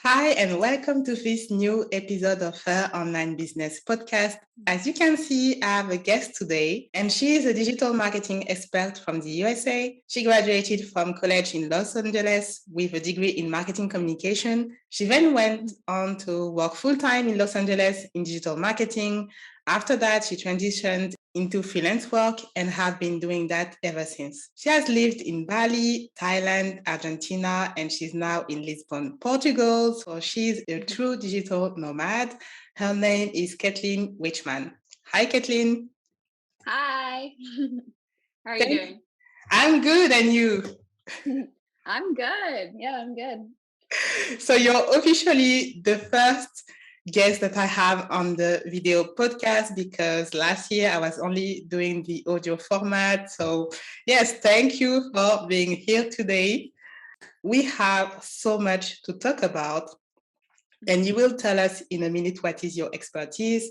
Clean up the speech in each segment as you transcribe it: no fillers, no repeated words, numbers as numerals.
Hi, and welcome to this new episode of her online business podcast. As you can see, I have a guest today, and she is a digital marketing expert from the USA. She graduated from college in Los Angeles with a degree in marketing communication. She then went on to work full-time in Los Angeles in digital marketing. After that, she transitioned into freelance work and have been doing that ever since. She has lived in Bali, Thailand, Argentina, and she's now in Lisbon, Portugal. So she's a true digital nomad. Her name is Kaitlin Wichmann. Hi, Kaitlin. Hi. How are you doing? I'm good, and you? I'm good. Yeah, I'm good. So you're officially the first guest that I have on the video podcast because last year I was only doing the audio format. So yes, thank you for being here today. We have so much to talk about, and you will tell us in a minute what is your expertise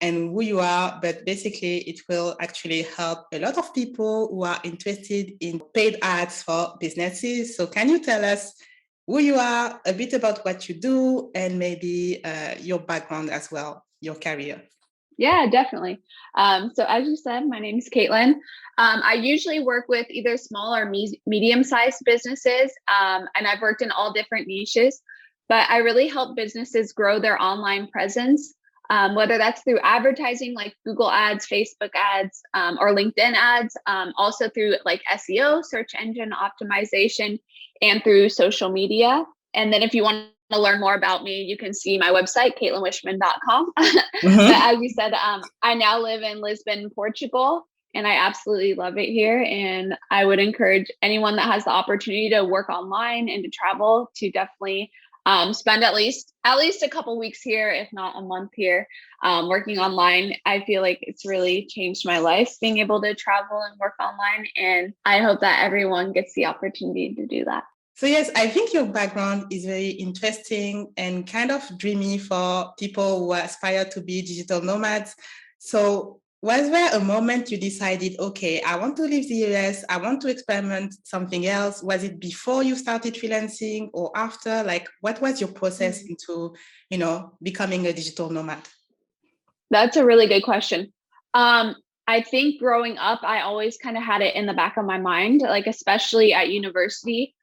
and who you are, but basically it will actually help a lot of people who are interested in paid ads for businesses. So can you tell us who you are, a bit about what you do, and maybe your background as well, your career? Yeah, definitely. So as you said, my name is Kaitlin. I usually work with either small or medium-sized businesses, and I've worked in all different niches, but I really help businesses grow their online presence, whether that's through advertising like Google ads, Facebook ads, or LinkedIn ads, also through like SEO, search engine optimization, and through social media. And then if you want to learn more about me, you can see my website, KaitlinWichmann.com. But as you said, I now live in Lisbon, Portugal, and I absolutely love it here. And I would encourage anyone that has the opportunity to work online and to travel to definitely spend at least a couple weeks here, if not a month here, working online. I feel like it's really changed my life being able to travel and work online. And I hope that everyone gets the opportunity to do that. So yes, I think your background is very interesting and kind of dreamy for people who aspire to be digital nomads. So was there a moment you decided, okay, I want to leave the US, I want to experiment something else? Was it before you started freelancing or after? Like, what was your process into, becoming a digital nomad? That's a really good question. I think growing up, I always kind of had it in the back of my mind, like especially at university.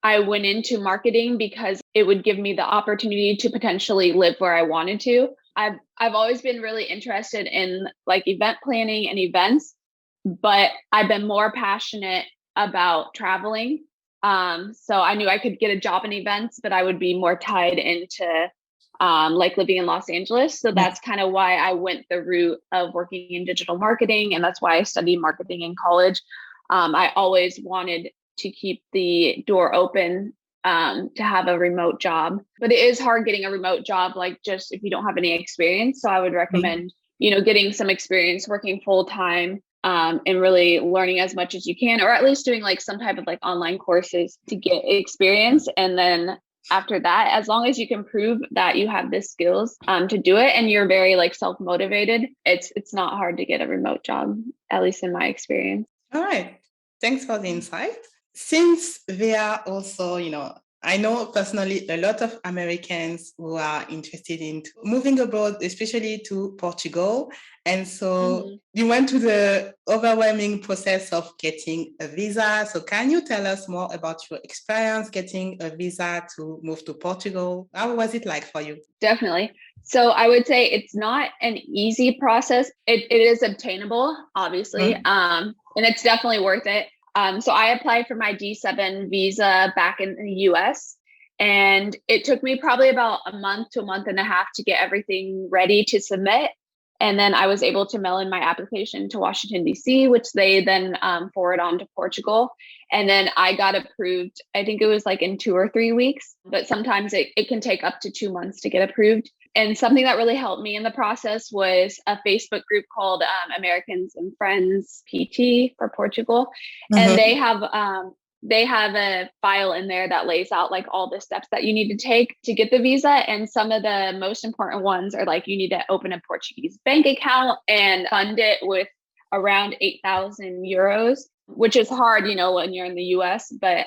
I went into marketing because it would give me the opportunity to potentially live where I wanted to. I've always been really interested in like event planning and events, but I've been more passionate about traveling. So I knew I could get a job in events, but I would be more tied into like living in Los Angeles. So that's kind of why I went the route of working in digital marketing. And that's why I studied marketing in college. I always wanted to keep the door open to have a remote job, but it is hard getting a remote job, like just if you don't have any experience. So I would recommend, getting some experience working full time and really learning as much as you can, or at least doing like some type of like online courses to get experience. And then after that, as long as you can prove that you have the skills to do it and you're very like self-motivated, it's not hard to get a remote job, at least in my experience. All right. Thanks for the insight. Since they are also, I know personally a lot of Americans who are interested in moving abroad, especially to Portugal. And so you went through the overwhelming process of getting a visa. So can you tell us more about your experience getting a visa to move to Portugal? How was it like for you? Definitely. So I would say it's not an easy process. It is obtainable, obviously, and it's definitely worth it. So I applied for my D7 visa back in the US, and it took me probably about a month to a month and a half to get everything ready to submit. And then I was able to mail in my application to Washington, D.C., which they then forward on to Portugal. And then I got approved, I think it was like in 2 or 3 weeks, but sometimes it can take up to 2 months to get approved. And something that really helped me in the process was a Facebook group called Americans and Friends PT for Portugal. And they have a file in there that lays out like all the steps that you need to take to get the visa. And some of the most important ones are like you need to open a Portuguese bank account and fund it with around 8,000 euros, which is hard, when you're in the US, but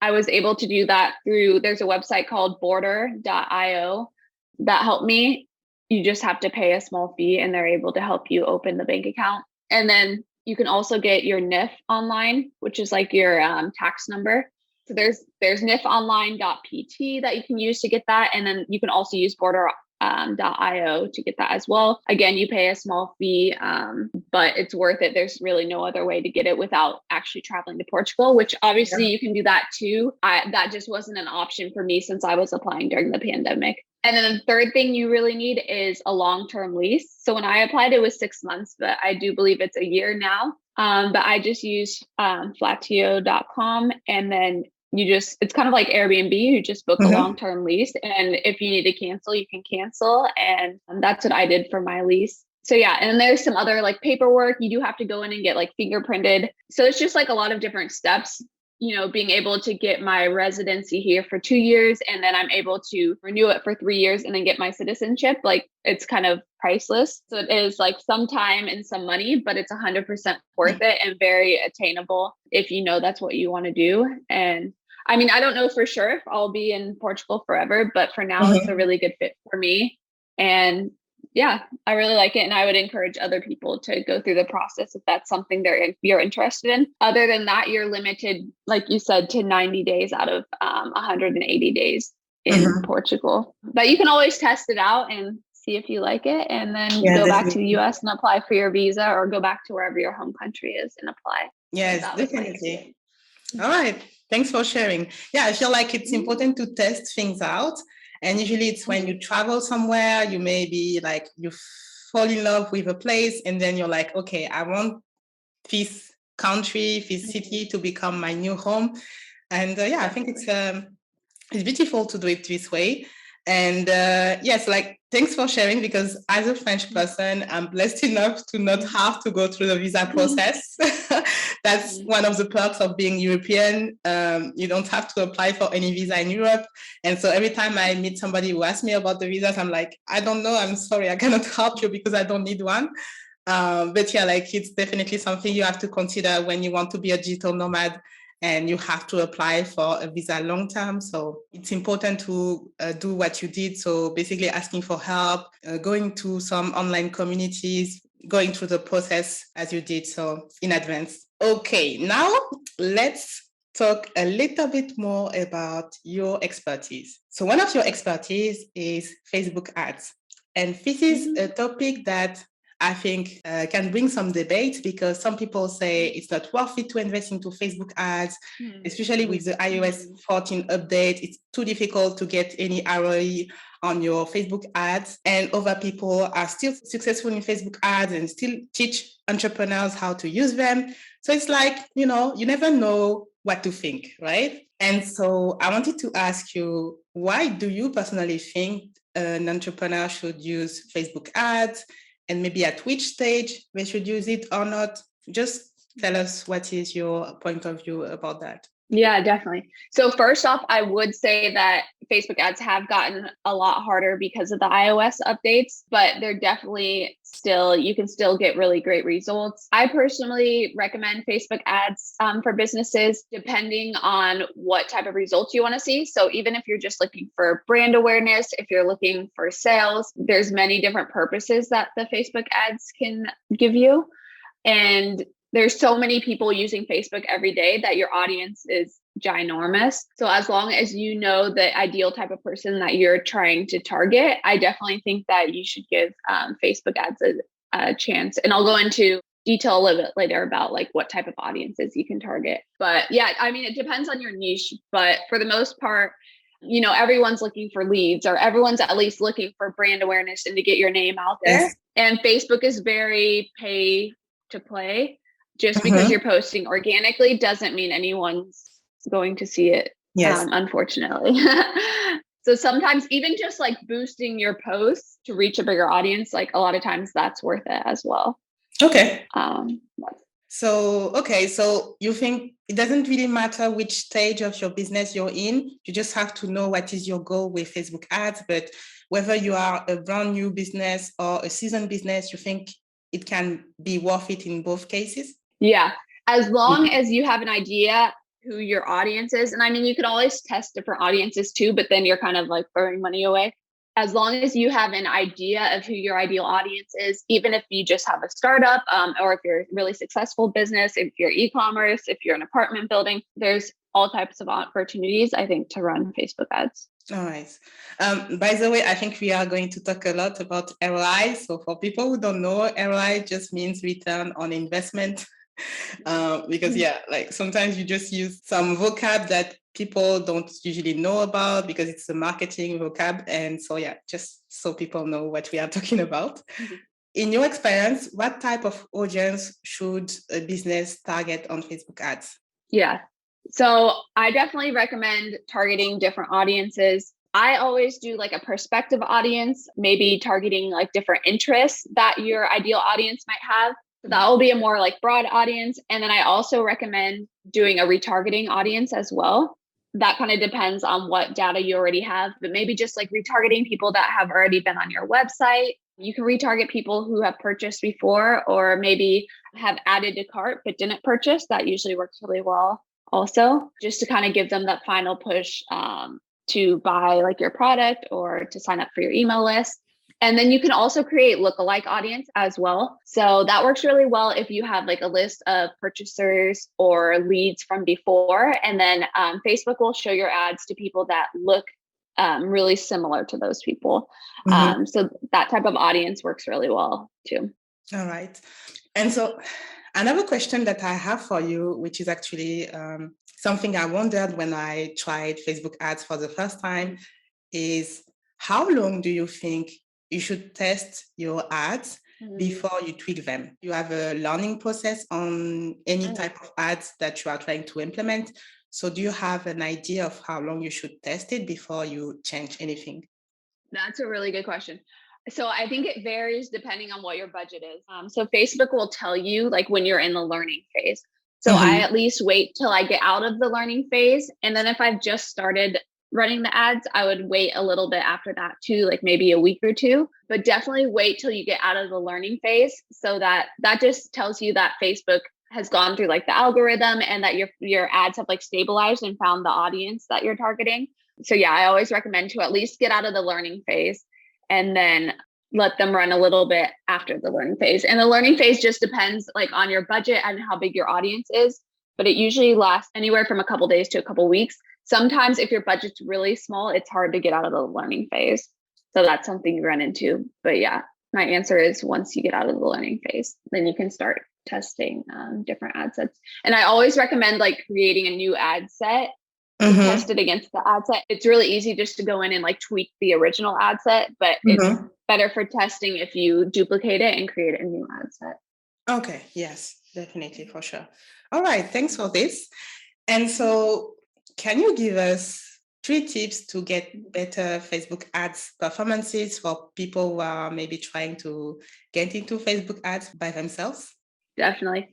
I was able to do that through, there's a website called border.io that helped me. You just have to pay a small fee and they're able to help you open the bank account. And then you can also get your NIF online, which is like your tax number. So there's nifonline.pt that you can use to get that. And then you can also use border.io to get that as well. Again, you pay a small fee, but it's worth it. There's really no other way to get it without actually traveling to Portugal, which obviously you can do that too. That just wasn't an option for me since I was applying during the pandemic. And then the third thing you really need is a long-term lease. So when I applied, it was 6 months, but I do believe it's a year now. But I just use flatio.com, and then it's kind of like Airbnb. You just book a long-term lease, and if you need to cancel, you can cancel. And that's what I did for my lease. So yeah, and there's some other like paperwork. You do have to go in and get like fingerprinted. So it's just like a lot of different steps. Being able to get my residency here for 2 years, and then I'm able to renew it for 3 years and then get my citizenship. Like, it's kind of priceless. So it is like some time and some money, but it's 100% worth it and very attainable if you know that's what you want to do. And I mean, I don't know for sure if I'll be in Portugal forever, but for now it's a really good fit for me. And yeah, I really like it. And I would encourage other people to go through the process if that's something you're interested in. Other than that, you're limited, like you said, to 90 days out of 180 days in Portugal. But you can always test it out and see if you like it, and then go back to the US and apply for your visa, or go back to wherever your home country is and apply. Yes, definitely. All right. Thanks for sharing. Yeah, I feel like it's important to test things out. And usually it's when you travel somewhere, you maybe like you fall in love with a place, and then you're like, okay, I want this country, this city to become my new home. And yeah, I think it's beautiful to do it this way. And yes, like, thanks for sharing, because as a French person, I'm blessed enough to not have to go through the visa process. That's one of the perks of being European. You don't have to apply for any visa in Europe. And so every time I meet somebody who asks me about the visas, I'm like, I don't know, I'm sorry, I cannot help you because I don't need one. But yeah, like, it's definitely something you have to consider when you want to be a digital nomad and you have to apply for a visa long term. So it's important to do what you did. So basically asking for help, going to some online communities, going through the process as you did, so in advance. Okay, now let's talk a little bit more about your expertise. So one of your expertise is Facebook ads. And this is a topic that I think can bring some debate, because some people say it's not worth it to invest into Facebook ads, especially with the iOS 14 update. It's too difficult to get any ROI on your Facebook ads. And other people are still successful in Facebook ads and still teach entrepreneurs how to use them. So it's like, you never know what to think, right? And so I wanted to ask you, why do you personally think an entrepreneur should use Facebook ads? And maybe at which stage they should use it or not? Just tell us, what is your point of view about that? Yeah, definitely. So first off, I would say that Facebook ads have gotten a lot harder because of the iOS updates, but they're definitely you can still get really great results. I personally recommend Facebook ads for businesses, depending on what type of results you want to see. So even if you're just looking for brand awareness, if you're looking for sales, there's many different purposes that the Facebook ads can give you. And there's so many people using Facebook every day that your audience is ginormous. So as long as you know the ideal type of person that you're trying to target, I definitely think that you should give Facebook ads a chance. And I'll go into detail a little bit later about like what type of audiences you can target. But yeah, I mean, it depends on your niche, but for the most part, everyone's looking for leads, or everyone's at least looking for brand awareness and to get your name out there. Yes. And Facebook is very pay to play. Just because you're posting organically doesn't mean anyone's going to see it, unfortunately. So sometimes even just like boosting your posts to reach a bigger audience, like a lot of times that's worth it as well. Okay. So you think it doesn't really matter which stage of your business you're in. You just have to know what is your goal with Facebook ads. But whether you are a brand new business or a seasoned business, you think it can be worth it in both cases? Yeah. As long as you have an idea who your audience is. And I mean, you can always test different audiences too, but then you're kind of like throwing money away. As long as you have an idea of who your ideal audience is, even if you just have a startup, or if you're a really successful business, if you're e-commerce, if you're an apartment building, there's all types of opportunities, I think, to run Facebook ads. All right. By the way, I think we are going to talk a lot about ROI. So for people who don't know, ROI just means return on investment. Because like sometimes you just use some vocab that people don't usually know about because it's a marketing vocab. And so just so people know what we are talking about. In your experience, what type of audience should a business target on Facebook ads? Yeah. So I definitely recommend targeting different audiences. I always do like a prospective audience, maybe targeting like different interests that your ideal audience might have. So that will be a more like broad audience. And then I also recommend doing a retargeting audience as well. That kind of depends on what data you already have, but maybe just like retargeting people that have already been on your website. You can retarget people who have purchased before, or maybe have added to cart but didn't purchase. That usually works really well also, just to kind of give them that final push to buy like your product or to sign up for your email list. And then you can also create lookalike audience as well. So that works really well if you have like a list of purchasers or leads from before. And then Facebook will show your ads to people that look really similar to those people. So that type of audience works really well too. All right. And so another question that I have for you, which is actually something I wondered when I tried Facebook ads for the first time, is how long do you think you should test your ads before you tweak them? You have a learning process on any type of ads that you are trying to implement. So do you have an idea of how long you should test it before you change anything? That's a really good question. So I think it varies depending on what your budget is. So Facebook will tell you like when you're in the learning phase. So I at least wait till I get out of the learning phase. And then if I've just started running the ads, I would wait a little bit after that too, like maybe a week or two, but definitely wait till you get out of the learning phase. So that just tells you that Facebook has gone through like the algorithm and that your ads have like stabilized and found the audience that you're targeting. So I always recommend to at least get out of the learning phase and then let them run a little bit after the learning phase. And the learning phase just depends like on your budget and how big your audience is, but it usually lasts anywhere from a couple days to a couple weeks. Sometimes if your budget's really small, it's hard to get out of the learning phase. So that's something you run into. But my answer is once you get out of the learning phase, then you can start testing different ad sets. And I always recommend like creating a new ad set to test it against the ad set. It's really easy just to go in and like tweak the original ad set, but it's better for testing if you duplicate it and create a new ad set. Okay, yes, definitely, for sure. All right, thanks for this. And so can you give us 3 tips to get better Facebook ads performances for people who are maybe trying to get into Facebook ads by themselves? Definitely.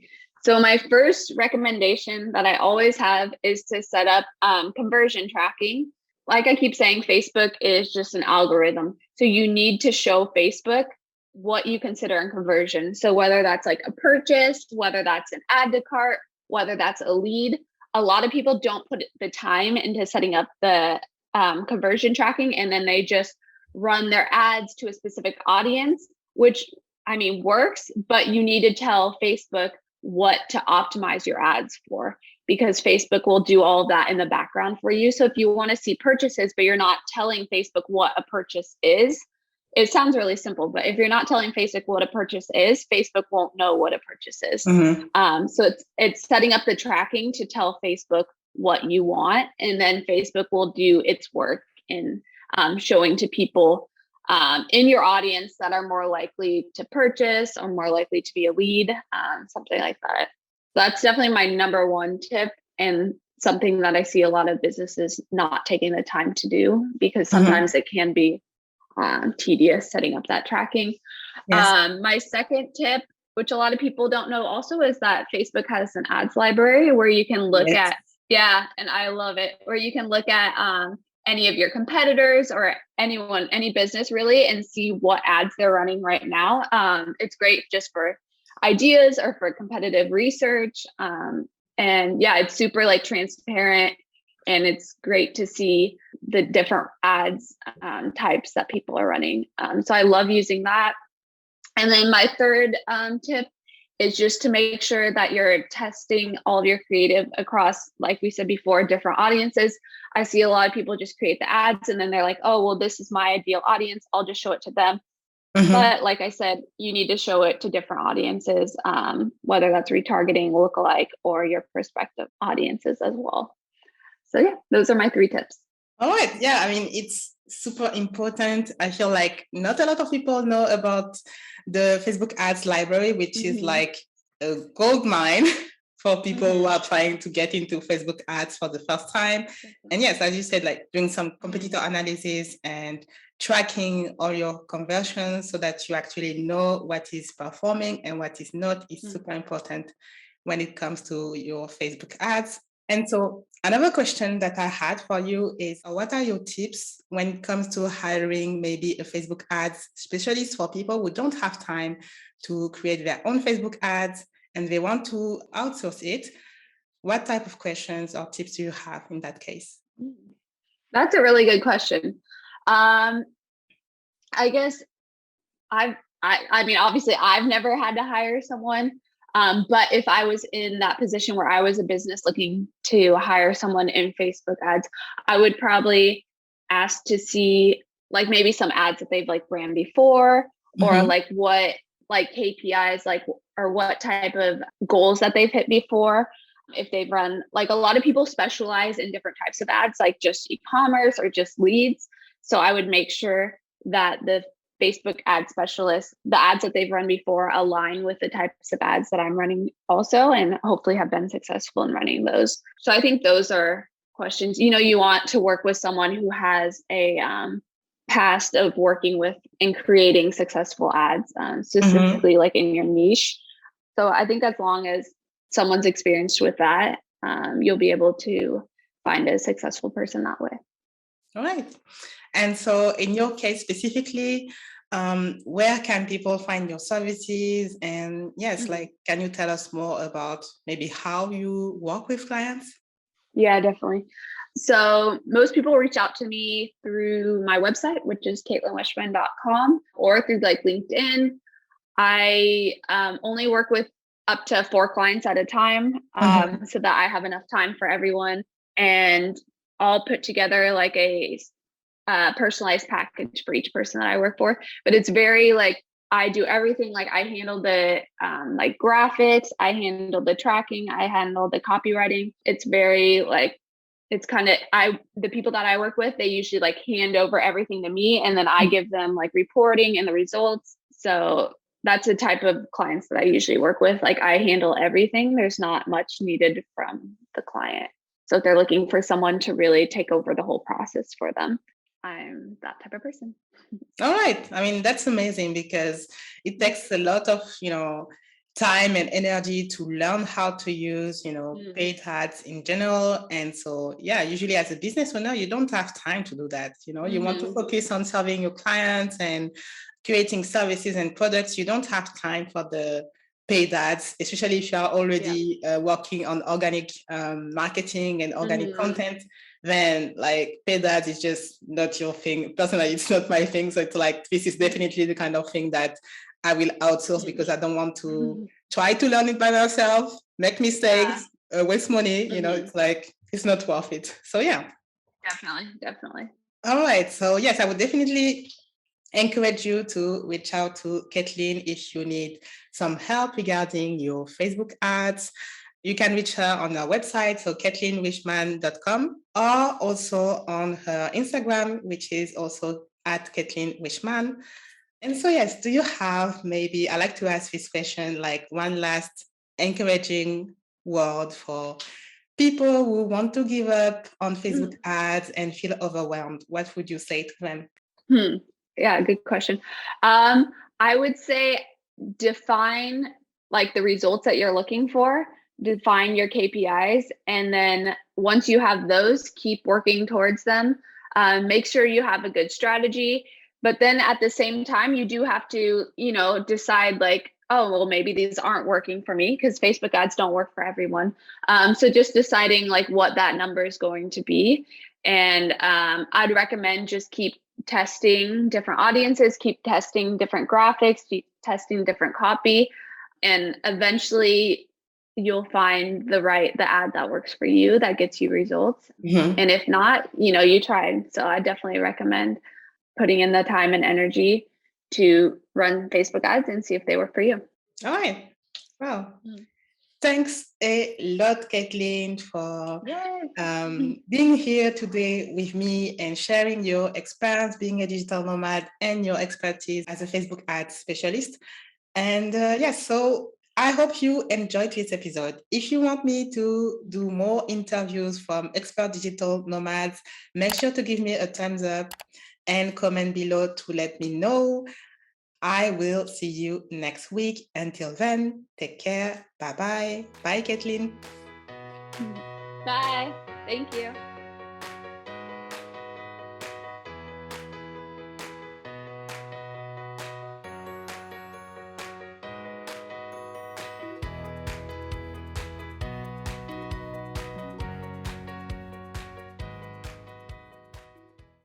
So my first recommendation that I always have is to set up conversion tracking. Like I keep saying, Facebook is just an algorithm. So you need to show Facebook what you consider a conversion. So whether that's like a purchase, whether that's an add to cart, whether that's a lead, a lot of people don't put the time into setting up the conversion tracking, and then they just run their ads to a specific audience, which I mean works, but you need to tell Facebook what to optimize your ads for, because Facebook will do all of that in the background for you. So if you want to see purchases, but you're not telling Facebook what a purchase is, it sounds really simple, but if you're not telling Facebook what a purchase is, Facebook won't know what a purchase is. So it's setting up the tracking to tell Facebook what you want, and then Facebook will do its work in showing to people in your audience that are more likely to purchase or more likely to be a lead, something like that. That's definitely my number one tip, and something that I see a lot of businesses not taking the time to do, because sometimes it can be tedious setting up that tracking. Yes. My second tip, which a lot of people don't know also, is that Facebook has an ads library where you can look at, and I love it, where you can look at any of your competitors or any business really, and see what ads they're running right now. It's great just for ideas or for competitive research. And yeah, it's super like transparent, and it's great to see the different ads types that people are running. So I love using that. And then my third tip is just to make sure that you're testing all of your creative across, like we said before, different audiences. I see a lot of people just create the ads and then they're like, oh, well, this is my ideal audience, I'll just show it to them. But like I said, you need to show it to different audiences, whether that's retargeting, lookalike, or your prospective audiences as well. So yeah, those are my 3 tips. All right. Yeah, I mean, it's super important. I feel like not a lot of people know about the Facebook ads library, which is like a gold mine for people who are trying to get into Facebook ads for the first time. And yes, as you said, like doing some competitor analysis and tracking all your conversions so that you actually know what is performing and what is not is super important when it comes to your Facebook ads. And so another question that I had for you is, what are your tips when it comes to hiring maybe a Facebook ads specialist for people who don't have time to create their own Facebook ads and they want to outsource it? What type of questions or tips do you have in that case? That's a really good question. I guess I mean, obviously I've never had to hire someone. But if I was in that position where I was a business looking to hire someone in Facebook ads, I would probably ask to see like maybe some ads that they've like ran before, or like what like KPIs, like, or what type of goals that they've hit before. If they've run, like a lot of people specialize in different types of ads, like just e-commerce or just leads. So I would make sure that the Facebook ad specialists, the ads that they've run before align with the types of ads that I'm running also, and hopefully have been successful in running those. So I think those are questions. You know, you want to work with someone who has a past of working with and creating successful ads, specifically like in your niche. So I think as long as someone's experienced with that, you'll be able to find a successful person that way. All right. And so in your case specifically, where can people find your services? And yes, like, can you tell us more about maybe how you work with clients? Yeah, definitely. So most people reach out to me through my website, which is KaitlinWichmann.com, or through like LinkedIn. I only work with up to 4 clients at a time, so that I have enough time for everyone. And I'll put together like a personalized package for each person that I work for. But it's very like, I do everything. Like I handle the like graphics, I handle the tracking, I handle the copywriting. It's very like, it's kind of, the people that I work with, they usually like hand over everything to me, and then I give them like reporting and the results. So that's the type of clients that I usually work with. Like I handle everything. There's not much needed from the client. So if they're looking for someone to really take over the whole process for them, I'm that type of person. All right. I mean, that's amazing because it takes a lot of, time and energy to learn how to use, paid ads in general. And so, yeah, usually as a business owner, you don't have time to do that. You want to focus on serving your clients and creating services and products. You don't have time for the paid ads, especially if you are already working on organic marketing and organic content. Then like paid ads is just not your thing. Personally, it's not my thing. So it's like, this is definitely the kind of thing that I will outsource because I don't want to try to learn it by myself, make mistakes, waste money. It's like, it's not worth it. So yeah. Definitely. All right. So yes, I would definitely encourage you to reach out to Kaitlin if you need some help regarding your Facebook ads. You can reach her on her website, so KaitlinWichmann.com, or also on her Instagram, which is also at Kaitlin Wichmann. And so, yes, do you have maybe, I like to ask this question, like one last encouraging word for people who want to give up on Facebook ads and feel overwhelmed? What would you say to them? Yeah, good question. I would say define like the results that you're looking for, define your KPIs, and then once you have those, keep working towards them. Make sure you have a good strategy, but then at the same time, you do have to, decide like, oh, well, maybe these aren't working for me, because Facebook ads don't work for everyone. So just deciding like what that number is going to be. And I'd recommend just keep testing different audiences, keep testing different graphics, keep testing different copy, and eventually you'll find the ad that works for you, that gets you results. Mhm. And if not, you tried. So I definitely recommend putting in the time and energy to run Facebook ads and see if they work for you. All right. Wow. Thanks a lot, Kaitlin, for being here today with me and sharing your experience being a digital nomad and your expertise as a Facebook ads specialist. And so I hope you enjoyed this episode. If you want me to do more interviews from expert digital nomads, make sure to give me a thumbs up and comment below to let me know. I will see you next week. Until then, take care. Bye-bye. Bye, Kaitlin. Bye. Thank you.